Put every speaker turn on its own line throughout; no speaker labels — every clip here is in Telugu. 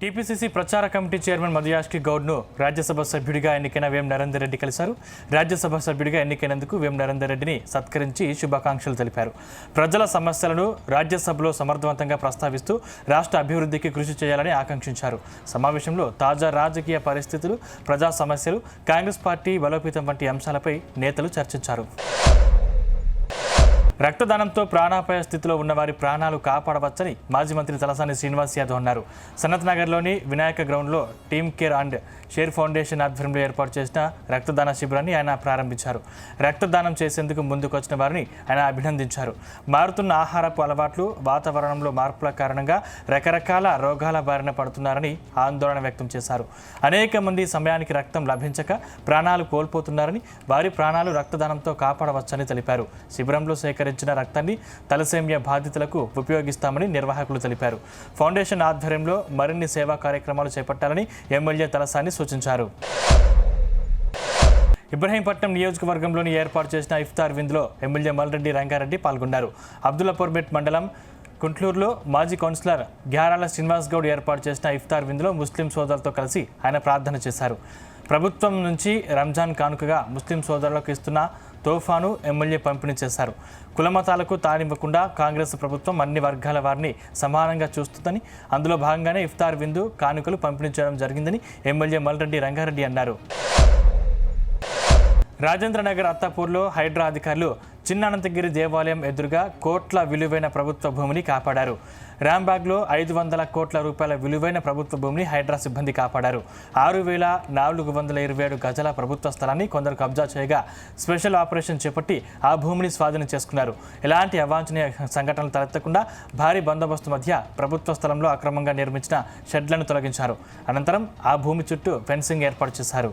టీపీసీసీ ప్రచార కమిటీ చైర్మన్ మధుయాష్కి గౌడ్ను రాజ్యసభ సభ్యుడిగా ఎన్నికైన వేం నరేందర్ రెడ్డి కలిశారు. రాజ్యసభ సభ్యుడిగా ఎన్నికైనందుకు వేం నరేందర్ రెడ్డిని సత్కరించి శుభాకాంక్షలు తెలిపారు. ప్రజల సమస్యలను రాజ్యసభలో సమర్థవంతంగా ప్రస్తావిస్తూ రాష్ట్ర అభివృద్ధికి కృషి చేయాలని ఆకాంక్షించారు. సమావేశంలో తాజా రాజకీయ పరిస్థితులు, ప్రజా సమస్యలు, కాంగ్రెస్ పార్టీ బలోపేతం వంటి అంశాలపై నేతలు చర్చించారు. రక్తదానంతో ప్రాణాపాయ స్థితిలో ఉన్న వారి ప్రాణాలు కాపాడవచ్చని మాజీ మంత్రి తలసాని శ్రీనివాస్ యాదవ్ అన్నారు. సనత్ నగర్లోని వినాయక గ్రౌండ్లో team care and share foundation ఆధ్వర్యంలో ఏర్పాటు చేసిన రక్తదాన శిబిరాన్ని ఆయన ప్రారంభించారు. రక్తదానం చేసేందుకు ముందుకొచ్చిన వారిని ఆయన అభినందించారు. మారుతున్న ఆహారపు అలవాట్లు, వాతావరణంలో మార్పుల కారణంగా రకరకాల రోగాల బారిన పడుతున్నారని ఆందోళన వ్యక్తం చేశారు. అనేక మంది సమయానికి రక్తం లభించక ప్రాణాలు కోల్పోతున్నారని, వారి ప్రాణాలు రక్తదానంతో కాపాడవచ్చని తెలిపారు. శిబిరంలో సేకరించిన రక్తాన్ని తలసేమియా బాధితులకు ఉపయోగిస్తామని నిర్వాహకులు తెలిపారు. ఫౌండేషన్ ఆధ్వర్యంలో మరిన్ని సేవా కార్యక్రమాలు చేపట్టాలని ఎమ్మెల్యే తలసాని సూచించారు. ఇబ్రహీంపట్నం నియోజకవర్గంలోని ఏర్పాటు చేసిన ఇఫ్తార్ విందులో ఎమ్మెల్యే మల్రెడ్డి రంగారెడ్డి పాల్గొన్నారు. అబ్దుల్లాపూర్మెట్ మండలం కుంట్లూరులో మాజీ కౌన్సిలర్ గ్యారాల శ్రీనివాస్ గౌడ్ ఏర్పాటు చేసిన ఇఫ్తార్ విందులో ముస్లిం సోదరులతో కలిసి ఆయన ప్రార్థన చేశారు. ప్రభుత్వం నుంచి రంజాన్ కానుకగా ముస్లిం సోదరులకు ఇస్తున్న తోఫాను ఎమ్మెల్యే పంపిణీ చేశారు. కులమతాలకు తానివ్వకుండా కాంగ్రెస్ ప్రభుత్వం అన్ని వర్గాల వారిని సమానంగా చూస్తుందని, అందులో భాగంగానే ఇఫ్తార్ విందు కానుకలు పంపిణీ చేయడం జరిగిందని ఎమ్మెల్యే మల్రెడ్డి రంగారెడ్డి అన్నారు. రాజేంద్రనగర్ అత్తాపూర్లో హైడ్రా అధికారులు చిన్న అనంతగిరి దేవాలయం ఎదురుగా కోట్ల విలువైన ప్రభుత్వ భూమిని కాపాడారు. రాంబాగ్లో 500 కోట్ల రూపాయల విలువైన ప్రభుత్వ భూమిని హైడ్రా సిబ్బంది కాపాడారు. 6,427 గజాల ప్రభుత్వ స్థలాన్ని కొందరు కబ్జా చేయగా స్పెషల్ ఆపరేషన్ చేపట్టి ఆ భూమిని స్వాధీనం చేసుకున్నారు. ఎలాంటి అవాంఛనీయ సంఘటనలు తలెత్తకుండా భారీ బందోబస్తు మధ్య ప్రభుత్వ స్థలంలో అక్రమంగా నిర్మించిన షెడ్లను తొలగించారు. అనంతరం ఆ భూమి చుట్టూ ఫెన్సింగ్ ఏర్పాటు చేశారు.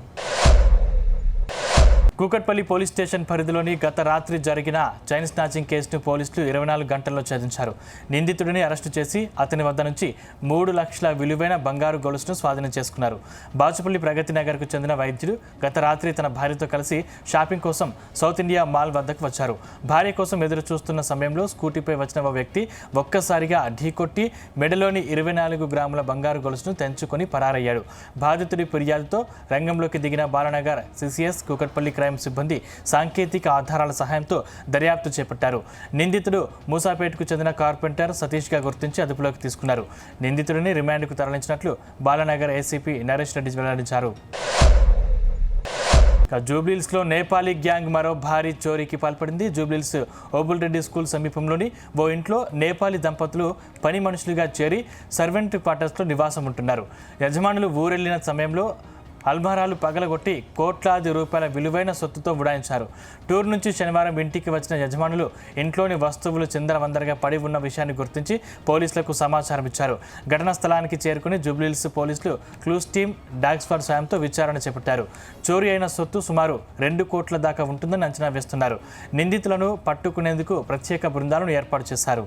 కూకట్పల్లి పోలీస్ స్టేషన్ పరిధిలోని గత రాత్రి జరిగిన చైన్ స్నాచింగ్ కేసును పోలీసులు 24 గంటల్లో ఛేదించారు. నిందితుడిని అరెస్టు చేసి అతని వద్ద నుంచి 3 లక్షల విలువైన బంగారు గొలుసును స్వాధీనం చేసుకున్నారు. బాచుపల్లి ప్రగతి నగర్కు చెందిన వైద్యుడు గత రాత్రి తన భార్యతో కలిసి షాపింగ్ కోసం సౌత్ ఇండియా మాల్ వద్దకు వచ్చారు. భార్య కోసం ఎదురు చూస్తున్న సమయంలో స్కూటీపై వచ్చిన ఓ వ్యక్తి ఒక్కసారిగా ఢీకొట్టి మెడలోని 24 గ్రాముల బంగారు గొలుసును తెంచుకొని పరారయ్యాడు. బాధితుడి ఫిర్యాదుతో రంగంలోకి దిగిన బాలనగర్ సిసిఎస్ కూకట్పల్లి సిబ్బంది సాంకేతిక ఆధారాల సహాయంతో దర్యాప్తు చేపట్టారు. నిందితుడు మూసాపేటకు చెందిన కార్పెంటర్ సతీష్గా గుర్తించి అదుపులోకి తీసుకున్నారు. నిందితుడిని రిమాండ్కు తరలించినట్లు బాలనగర్ ఏసీపీ నరేష్ రెడ్డి వెల్లడించారు. జూబ్లీహిల్స్లో నేపాలీ గ్యాంగ్ మరో భారీ చోరీకి పాల్పడింది. జూబ్లీహిల్స్ ఓబుల్ రెడ్డి స్కూల్ సమీపంలోని ఓ ఇంట్లో నేపాలీ దంపతులు పని మనుషులుగా చేరి సర్వెంట్ క్వార్టర్స్లో నివాసం ఉంటున్నారు. యజమానులు ఊరెళ్లిన సమయంలో అల్మారాలు పగలగొట్టి కోట్లాది రూపాయల విలువైన సొత్తుతో ఉడాయించారు. టూర్ నుంచి శనివారం ఇంటికి వచ్చిన యజమానులు ఇంట్లోని వస్తువులు చిందరవందరగా పడి ఉన్న విషయాన్ని గుర్తించి పోలీసులకు సమాచారం ఇచ్చారు. ఘటనా స్థలానికి చేరుకుని జూబ్లీహిల్స్ పోలీసులు క్లూస్ టీమ్, డాగ్ స్క్వాడ్ సాయంతో విచారణ చేపట్టారు. చోరీ అయిన సొత్తు సుమారు 2 కోట్ల దాకా ఉంటుందని అంచనా వేస్తున్నారు. నిందితులను పట్టుకునేందుకు ప్రత్యేక బృందాలను ఏర్పాటు చేశారు.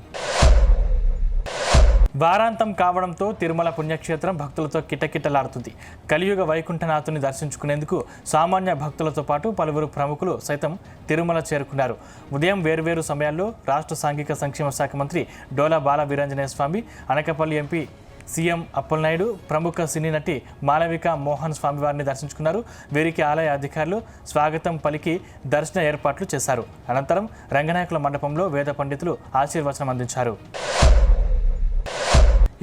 వారాంతం కావడంతో తిరుమల పుణ్యక్షేత్రం భక్తులతో కిటకిటలాడుతుంది. కలియుగ వైకుంఠనాథుని దర్శించుకునేందుకు సామాన్య భక్తులతో పాటు పలువురు ప్రముఖులు సైతం తిరుమల చేరుకున్నారు. ఉదయం వేర్వేరు సమయాల్లో రాష్ట్ర సాంఘిక సంక్షేమ శాఖ మంత్రి డోలా బాల వీరాంజనేయ స్వామి, అనకాపల్లి ఎంపీ సీఎం అప్పలనాయుడు, ప్రముఖ సినీ నటి మాలవిక మోహన్ స్వామివారిని దర్శించుకున్నారు. వీరికి ఆలయ అధికారులు స్వాగతం పలికి దర్శన ఏర్పాట్లు చేశారు. అనంతరం రంగనాయకుల మండపంలో వేద పండితులు ఆశీర్వచనం అందించారు.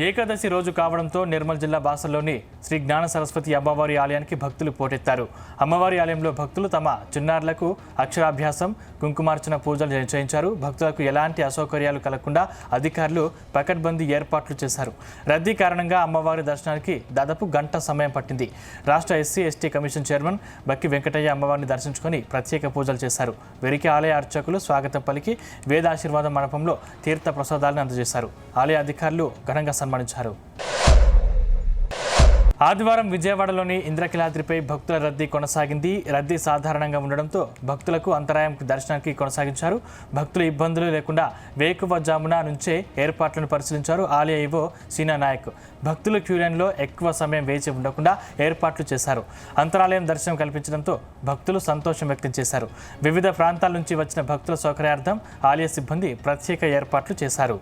ఏకాదశి రోజు కావడంతో నిర్మల్ జిల్లా బాసల్లోని శ్రీ జ్ఞాన సరస్వతి అమ్మవారి ఆలయానికి భక్తులు పోటెత్తారు. అమ్మవారి ఆలయంలో భక్తులు తమ చిన్నారులకు అక్షరాభ్యాసం, కుంకుమార్చన పూజలు చేయించారు. భక్తులకు ఎలాంటి అసౌకర్యాలు కలగకుండా అధికారులు పకడ్బందీ ఏర్పాట్లు చేశారు. రద్దీ కారణంగా అమ్మవారి దర్శనానికి దాదాపు గంట సమయం పట్టింది. రాష్ట్ర ఎస్సీ ఎస్టీ కమిషన్ చైర్మన్ బక్కి వెంకటయ్య అమ్మవారిని దర్శించుకొని ప్రత్యేక పూజలు చేశారు. వీరికి ఆలయ అర్చకులు స్వాగతం పలికి వేదాశీర్వాదం మండపంలో తీర్థ ప్రసాదాలను అందజేశారు. ఆలయ అధికారులు ఘనంగా సన్మానించారు. ఆదివారం విజయవాడలోని ఇంద్రకీలాద్రిపై భక్తుల రద్దీ కొనసాగింది. రద్దీ సాధారణంగా ఉండడంతో భక్తులకు అంతరాయం దర్శనానికి కొనసాగించారు. భక్తుల ఇబ్బందులు లేకుండా వేకువజామున నుంచే ఏర్పాట్లను పరిశీలించారు ఆలయ ఈవో సీనా నాయక్. భక్తులు క్యూలైన్లో ఎక్కువ సమయం వేచి ఉండకుండా ఏర్పాట్లు చేశారు. అంతరాలయం దర్శనం కల్పించడంతో భక్తులు సంతోషం వ్యక్తం చేశారు. వివిధ ప్రాంతాల నుంచి వచ్చిన భక్తుల సౌకర్యార్థం ఆలయ సిబ్బంది ప్రత్యేక ఏర్పాట్లు చేశారు.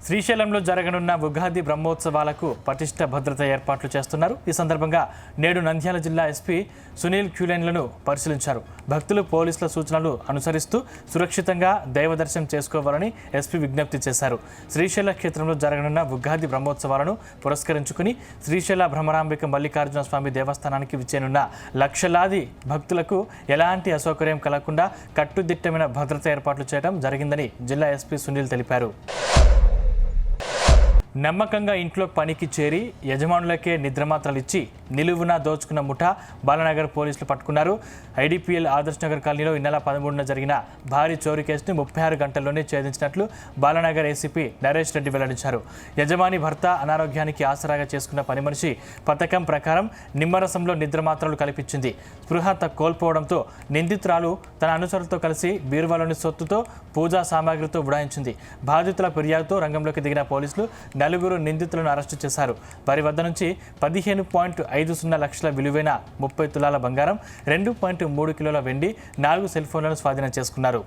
శ్రీశైలంలో జరగనున్న ఉగాది బ్రహ్మోత్సవాలకు పటిష్ట భద్రత ఏర్పాట్లు చేస్తున్నారు. ఈ సందర్భంగా నేడు నంద్యాల జిల్లా ఎస్పీ సునీల్ క్యూలైన్లను పరిశీలించారు. భక్తులు పోలీసుల సూచనలు అనుసరిస్తూ సురక్షితంగా దైవదర్శనం చేసుకోవాలని ఎస్పీ విజ్ఞప్తి చేశారు. శ్రీశైల క్షేత్రంలో జరగనున్న ఉగాది బ్రహ్మోత్సవాలను పురస్కరించుకుని శ్రీశైల భ్రమరాంబిక మల్లికార్జున స్వామి దేవస్థానానికి విచ్చేనున్న లక్షలాది భక్తులకు ఎలాంటి అసౌకర్యం కలగకుండా కట్టుదిట్టమైన భద్రత ఏర్పాట్లు చేయడం జరిగిందని జిల్లా ఎస్పీ సునీల్ తెలిపారు. నమ్మకంగా ఇంట్లో పనికి చేరి యజమానులకే నిద్రమాత్రలు ఇచ్చి నిలువున దోచుకున్న ముఠా బాలనగర్ పోలీసులు పట్టుకున్నారు. ఐడిపిఎల్ ఆదర్శ్ నగర్ కాలనీలో ఈ నెల 13న జరిగిన భారీ చోరీ కేసును 36 గంటల్లోనే ఛేదించినట్లు బాలనగర్ ఏసీపీ నరేష్ రెడ్డి వెల్లడించారు. యజమాని భర్త అనారోగ్యానికి ఆసరాగా చేసుకున్న పని మనిషి పథకం ప్రకారం నిమ్మరసంలో నిద్రమాత్రలు కల్పించింది. స్పృహ కోల్పోవడంతో నిందితురాలు తన అనుచరులతో కలిసి బీరువాలోని సొత్తుతో పూజా సామాగ్రితో ఉడాయించింది. బాధితుల ఫిర్యాదుతో రంగంలోకి దిగిన పోలీసులు 4 నిందితులను అరెస్టు చేశారు. వారి వద్ద నుంచి 15.50 లక్షల విలువైన 30 తులాల బంగారం, 2.3 కిలోల వెండి, 4 సెల్ ఫోన్లను స్వాధీనం చేసుకున్నారు.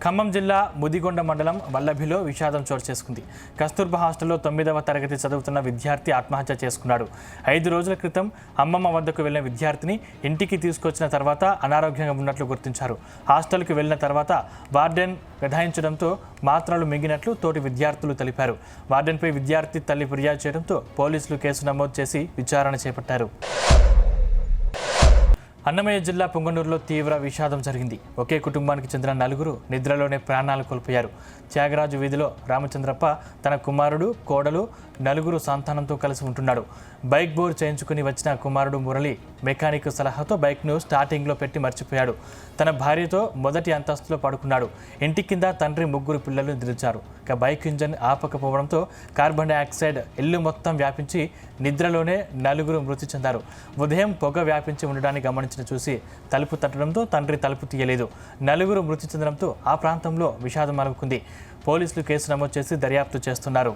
ఖమ్మం జిల్లా ముదిగొండ మండలం వల్లభిలో విషాదం చోటు చేసుకుంది. కస్తూర్బా హాస్టల్లో 9వ తరగతి చదువుతున్న విద్యార్థి ఆత్మహత్య చేసుకున్నాడు. 5 రోజుల క్రితం అమ్మమ్మ వద్దకు వెళ్లిన విద్యార్థిని ఇంటికి తీసుకొచ్చిన తర్వాత అనారోగ్యంగా ఉన్నట్లు గుర్తించారు. హాస్టల్కి వెళ్లిన తర్వాత వార్డెన్ గదాయించడంతో మాత్రలు మింగినట్లు తోటి విద్యార్థులు తెలిపారు. వార్డెన్పై విద్యార్థి తల్లి ఫిర్యాదు చేయడంతో పోలీసులు కేసు నమోదు చేసి విచారణ చేపట్టారు. అన్నమయ్య జిల్లా పొంగనూరులో తీవ్ర విషాదం జరిగింది. ఒకే కుటుంబానికి చెందిన 4 నిద్రలోనే ప్రాణాలు కోల్పోయారు. త్యాగరాజు వీధిలో రామచంద్రప్ప తన కుమారుడు, కోడలు, 4 సంతానంతో కలిసి ఉంటున్నాడు. బైక్ బోర్ చేయించుకుని వచ్చిన కుమారుడు మురళి మెకానిక్ సలహాతో బైక్ను స్టార్టింగ్లో పెట్టి మర్చిపోయాడు. తన భార్యతో మొదటి అంతస్తులో పడుకున్నాడు. ఇంటి కింద తండ్రి 3 పిల్లలు నిద్రించారు. ఇక బైక్ ఇంజన్ ఆపకపోవడంతో కార్బన్ డైఆక్సైడ్ ఇల్లు మొత్తం వ్యాపించి నిద్రలోనే 4 మృతి చెందారు. ఉదయం పొగ వ్యాపించి ఉండడాన్ని గమనించిన చూసి తలుపు తట్టడంతో తండ్రి తలుపు తీయలేదు. 4 మృతి చెందడంతో ఆ ప్రాంతంలో విషాదం అలుముకుంది. పోలీసులు కేసు నమోదు చేసి దర్యాప్తు చేస్తున్నారు.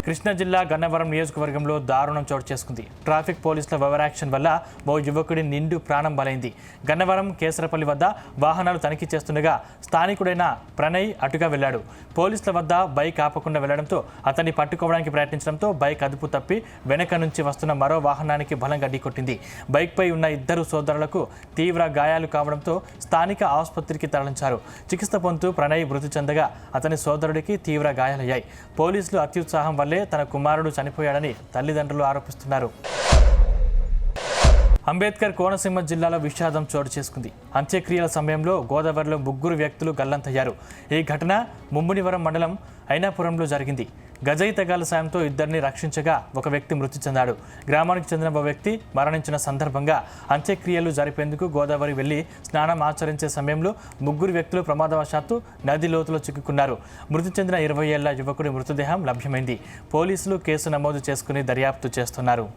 కృష్ణా జిల్లా గన్నవరం నియోజకవర్గంలో దారుణం చోటు చేసుకుంది. ట్రాఫిక్ పోలీసుల ఓవర్ యాక్షన్ వల్ల ఓ యువకుడి నిండు ప్రాణం బలైంది. గన్నవరం కేసరపల్లి వద్ద వాహనాలు తనిఖీ చేస్తుండగా స్థానికుడైన ప్రణయ్ అటుగా వెళ్లాడు. పోలీసుల వద్ద బైక్ ఆపకుండా వెళ్లడంతో అతన్ని పట్టుకోవడానికి ప్రయత్నించడంతో బైక్ అదుపు తప్పి వెనక నుంచి వస్తున్న మరో వాహనానికి బలంగా ఢీకొట్టింది. బైక్పై ఉన్న 2 సోదరులకు తీవ్ర గాయాలు కావడంతో స్థానిక ఆసుపత్రికి తరలించారు. చికిత్స పొందుతూ ప్రణయ్ మృతి చెందగా అతని సోదరుడికి తీవ్ర గాయాలయ్యాయి. పోలీసులు అత్యుత్సాహం వల్లే తన కుమారుడు చనిపోయాడని తల్లిదండ్రులు ఆరోపిస్తున్నారు. అంబేద్కర్ కోనసీమ జిల్లాలో విషాదం చోటు చేసుకుంది. అంత్యక్రియల సమయంలో గోదావరిలో 3 వ్యక్తులు గల్లంతయ్యారు. ఈ ఘటన ముమ్మిడివరం మండలం అయినాపురంలో జరిగింది. గజయితగాల సాయంతో 2 రక్షించగా ఒక వ్యక్తి మృతి చెందాడు. గ్రామానికి చెందిన ఒక వ్యక్తి మరణించిన సందర్భంగా అంత్యక్రియలు జరిపేందుకు గోదావరి వెళ్లి స్నానం ఆచరించే సమయంలో 3 వ్యక్తులు ప్రమాదవశాత్తు నది లోతులో చిక్కుకున్నారు. మృతి చెందిన 20 ఏళ్ల యువకుడి మృతదేహం లభ్యమైంది. పోలీసులు కేసు నమోదు చేసుకుని దర్యాప్తు చేస్తున్నారు.